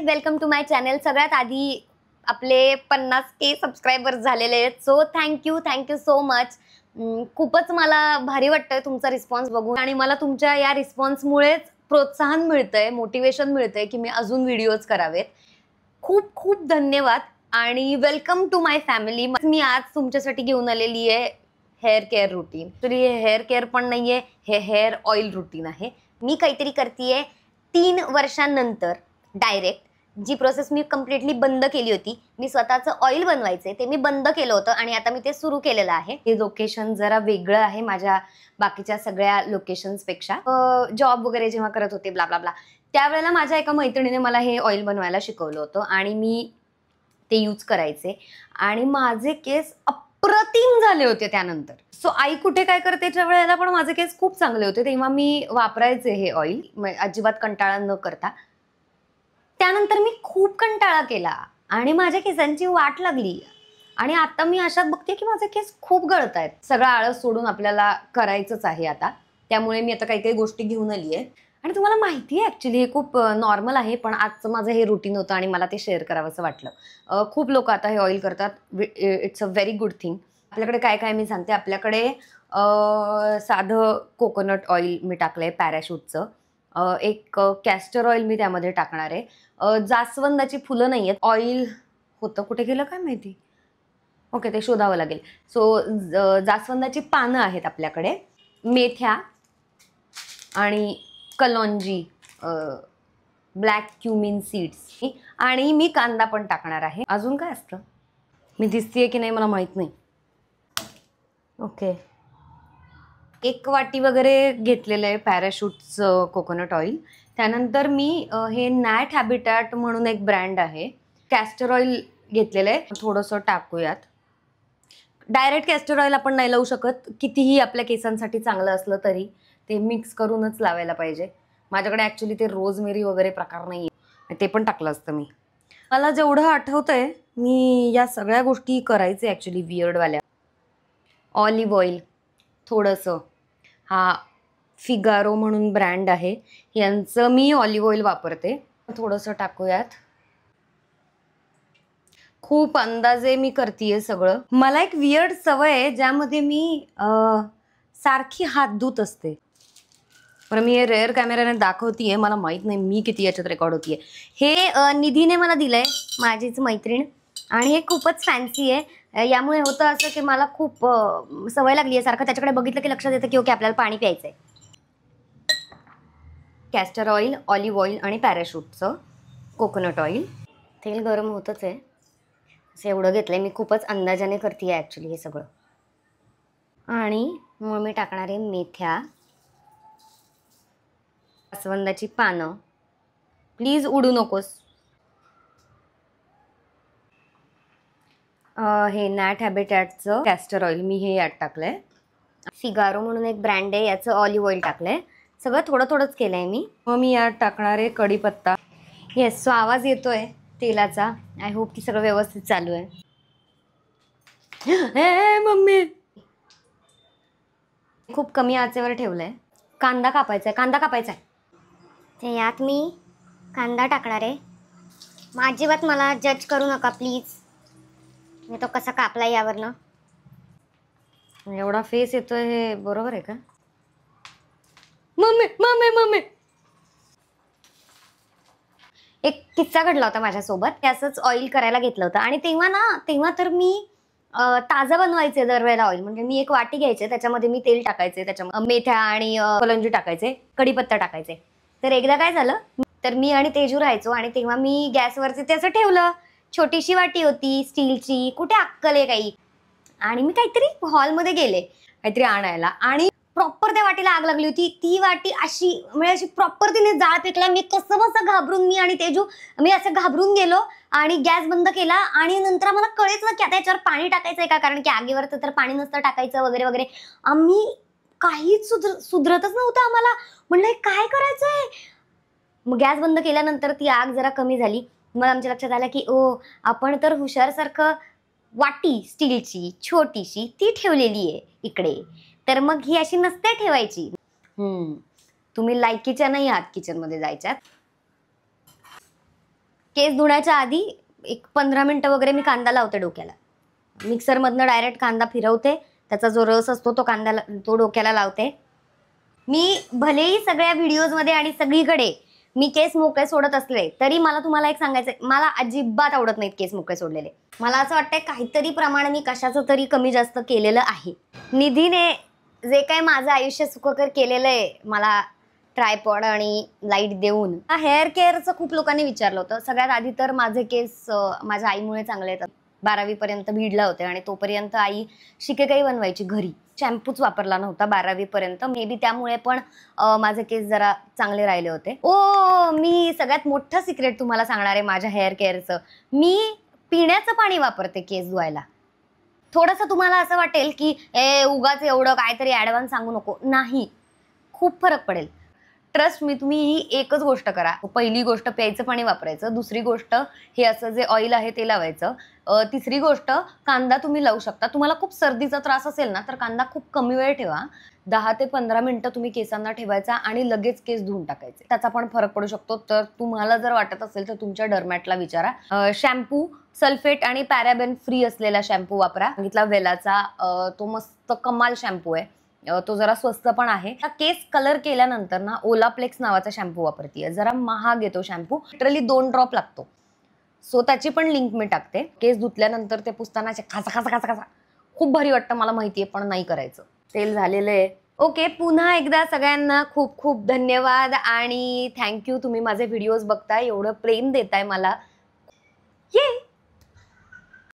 Welcome to my channel. सगळ्यात आधी आपले 50K सबस्क्रायबर्स झालेले आहेत. So thank you so much. खूपच मला भारी वाटतंय तुमचा रिस्पॉन्स बघून आणि मला तुमच्या या रिस्पॉन्समुळेच प्रोत्साहन मिळतंय, मोटिवेशन मिळतंय की मी अजून व्हिडिओज करावेत. खूप खूप धन्यवाद आणि वेलकम टू माय फॅमिली. मी आज तुमच्यासाठी घेऊन आलेली आहे हेअर केअर रुटीन. तरी हे हेअर केअर पण नाहीये, हे हेअर ऑइल रुटीन आहे. मी काहीतरी करतेय 3 वर्षांनंतर डायरेक्ट जी प्रोसेस मी कम्प्लिटली बंद केली होती. मी स्वतःचं ऑइल बनवायचे ते मी बंद केलं होतं आणि आता मी ते सुरू केलेलं आहे. हे लोकेशन जरा वेगळं आहे माझ्या बाकीच्या सगळ्या लोकेशन्सपेक्षा. जॉब वगैरे जेव्हा करत होते ब्ला ब्ला ब्ला त्यावेळेला माझ्या एका मैत्रिणीने मला हे ऑइल बनवायला शिकवलं होतं आणि मी ते यूज करायचे आणि माझे केस अप्रतिम झाले होते त्यानंतर. सो आई कुठे काय करते त्या वेळेला पण माझे केस खूप चांगले होते. तेव्हा मी वापरायचे हे ऑइल अजिबात कंटाळा न करता. त्यानंतर मी खूप कंटाळा केला आणि माझ्या केसांची वाट लागली आणि आता मी अशात बघते की माझे केस खूप गळत आहेत. सगळं आळस सोडून आपल्याला करायचंच आहे आता. त्यामुळे मी आता काही काही गोष्टी घेऊन आली आहे आणि तुम्हाला माहिती आहे ॲक्च्युली हे खूप नॉर्मल आहे, पण आजचं माझं हे रुटीन होतं आणि मला ते शेअर करावंसं वाटलं. खूप लोक आता हे ऑइल करतात. It's a very good thing. आपल्याकडे काय काय मी सांगते. आपल्याकडे साधं कोकोनट ऑइल मी टाकलंय पॅराशूटचं. एक कॅस्टर ऑइल मी त्यामध्ये टाकणार आहे. जास्वंदाची फुलं नाही आहेत. ऑइल होतं कुठे गेलं काय माहिती. ओके, ते शोधावं लागेल. सो जास्वंदाची पानं आहेत आपल्याकडे, मेथ्या आणि कलौंजी, ब्लॅक क्युमिन सीड्स आणि मी कांदा पण टाकणार आहे. अजून काय असतं मी दिसतीये की नाही मला माहित नाही. ओके, 1 वाटी वगैरे घेतलेलं आहे पॅराशूटचं कोकोनट ऑइल. त्यानंतर मी हे नॅट हॅबिटॅट म्हणून एक ब्रँड आहे, कॅस्टर ऑइल घेतलेलं आहे. थोडंसं टाकूयात. डायरेक्ट कॅस्टर ऑइल आपण नाही लावू शकत, कितीही आपल्या केसांसाठी चांगलं असलं तरी ते मिक्स करूनच लावायला पाहिजे. माझ्याकडे ॲक्च्युली ते रोजमेरी वगैरे प्रकार नाही आहे, ते पण टाकलं असतं मी. मला जेवढं आठवतंय मी या सगळ्या गोष्टी करायचे ॲक्च्युली वियर्डवाल्या. ऑलिव्ह ऑइल थोडंसं, हा फिगारो म्हणून ब्रँड आहे, यांचं मी ऑलिव्ह ऑइल वापरते. थोडंसं टाकूयात. खूप अंदाजे मी करतेय सगळं. मला एक वियर्ड सवय आहे ज्यामध्ये मी सारखी हात धुत असते. पण मी हे रेअर कॅमेऱ्याने दाखवतीये, मला माहित नाही मी किती याच्यात रेकॉर्ड होतीये. हे निधीने मला दिलंय, माझीच मैत्रीण, आणि हे खूपच फॅन्सी आहे. यामुळे होतं असं की मला खूप सवय लागली आहे, सारखं त्याच्याकडे बघितलं की लक्षात येतं की ओके आपल्याला पाणी प्यायचंय. कॅस्टर ऑइल, ऑलिव्ह ऑइल आणि पॅराशूटचं कोकोनट ऑइल. तेल गरम होतच आहे. असं एवढं घेतलंय मी. खूपच अंदाजाने करते आहे ॲक्च्युली हे सगळं. आणि मग मी टाकणार आहे मेथ्या, जास्वंदाची पानं. प्लीज उडू नकोस. हे नॅट हॅबिटॅटचं कॅस्टर ऑइल मी हे यात टाकलंय. फिगारो म्हणून एक ब्रँड आहे, याचं ऑलिव्ह ऑइल टाकलंय. सगळं थोडं थोडंच केलंय मी. मग मी यात टाकणार आहे कढीपत्ता. येस, सो आवाज येतोय तेलाचा. आय होप की सगळं व्यवस्थित चालू आहे. हे मम्मी, खूप कमी आचेवर ठेवलंय. कांदा कापायचा आहे, कांदा कापायचा आहे. ते यात मी कांदा टाकणार आहे. मग अजिबात मला जज करू नका प्लीज. मी तो कसा कापला यावरनं. एवढा फेस येतोय हे बरोबर आहे का? मम्मी मम्मी मम्मी, एक किस्सा घडला होता माझ्यासोबत. असंच ऑइल करायला घेतलं होतं आणि तेव्हा तर मी ताजं बनवायचे दरवेळेला ऑइल. म्हणजे मी 1 वाटी घ्यायचे, त्याच्यामध्ये मी तेल टाकायचे, त्याच्यामध्ये मेथ्या आणि कलौंजी टाकायचे, कढीपत्ता टाकायचे. तर एकदा काय झालं, तर मी आणि तेजू राहायचो आणि तेव्हा मी गॅसवरती त्याचं ठेवलं. छोटीशी वाटी होती स्टीलची, कुठे अक्कल आहे काही. आणि मी काहीतरी हॉलमध्ये गेले काहीतरी आणायला आणि प्रॉपर त्या वाटीला आग लागली होती. ती वाटी अशी म्हणजे अशी प्रॉपर तिने जाळ फेकला. मी कसं बसं घाबरून, मी आणि तेजू मी असं घाबरून गेलो आणि गॅस बंद केला. आणि नंतर आम्हाला कळेच की आता याच्यावर पाणी टाकायचंय का, कारण की आगीवर तर पाणी नसतं टाकायचं वगैरे वगैरे. आम्ही काहीच सुधरतच नव्हतं आम्हाला. म्हणलं काय करायचंय. मग गॅस बंद केल्यानंतर ती आग जरा कमी झाली. मग आमच्या लक्षात आलं की ओ, आपण तर हुशारसारखं वाटी स्टीलची छोटीशी ती ठेवलेली आहे इकडे, तर मग ही अशी नसते ठेवायची. तुम्ही लायकीच्या नाही आहात किचन मध्ये जायच्यात. केस धुण्याच्या आधी एक 15 मिनिटं वगैरे मी कांदा लावते डोक्याला. मिक्सरमधनं डायरेक्ट कांदा फिरवते, त्याचा जो रस असतो तो डोक्याला लावते. मी भलेही सगळ्या व्हिडिओजमध्ये आणि सगळीकडे मी केस मोकळे सोडत असले तरी मला तुम्हाला एक सांगायचंय, मला अजिबात आवडत नाहीत केस मोकळे सोडलेले. मला असं वाटतंय काहीतरी प्रमाण मी कशाचं तरी कमी जास्त केलेलं आहे. निधीने जे काही माझं आयुष्य सुखकर केलेलं आहे, मला ट्रायपॉड आणि लाईट देऊन. हेअर केअरचं खूप लोकांनी विचारलं होतं. सगळ्यात आधी तर माझे केस माझ्या आईमुळे चांगले येतात. 12वी पर्यंत बीडला होते आणि तोपर्यंत आई शिकेकाई बनवायची घरी. शॅम्पूच वापरला नव्हता 12वी पर्यंत. मे बी त्यामुळे पण माझे केस जरा चांगले राहिले होते. मी सगळ्यात मोठं सिक्रेट तुम्हाला सांगणार आहे माझ्या हेअर केअरचं. मी पिण्याचं पाणी वापरते केस धुवायला. थोडंसं तुम्हाला असं वाटेल की उगाच एवढं काहीतरी ॲडव्हान्स सांगू नको. नाही, खूप फरक पडेल. ट्रस्ट मी, तुम्ही ही एकच गोष्ट करा. पहिली गोष्ट प्यायचं पाणी वापरायचं. दुसरी गोष्ट हे असं जे ऑइल आहे ते लावायचं. तिसरी गोष्ट कांदा तुम्ही लावू शकता. तुम्हाला खूप सर्दीचा त्रास असेल ना तर कांदा खूप कमी वेळ ठेवा. 10 ते 15 मिनिटं तुम्ही केसांना ठेवायचा आणि लगेच केस धुवून टाकायचे. त्याचा पण फरक पडू शकतो. तर तुम्हाला जर वाटत असेल तर तुमच्या डर्मॅटला विचारा. शॅम्पू सल्फेट आणि पॅराबेन फ्री असलेला शॅम्पू वापरा. सांगितला वेलाचा, तो मस्त कमाल शॅम्पू आहे. तो जरा स्वस्त पण आहे. केस कलर केल्यानंतर ना ओलाप्लेक्स नावाचा शॅम्पू वापरतीये. जरा महाग येतो शॅम्पू, लिटरली 2 ड्रॉप लागतो. सो त्याची पण लिंक मी टाकते. केस धुतल्यानंतर ते पुसताना खासा खूप भारी वाटतं. मला माहितीये पण नाही करायचं. तेल झालेलं आहे. ओके, पुन्हा एकदा सगळ्यांना खूप खूप धन्यवाद आणि थँक्यू. तुम्ही माझे व्हिडिओज बघताय, एवढं प्रेम देताय मला. ये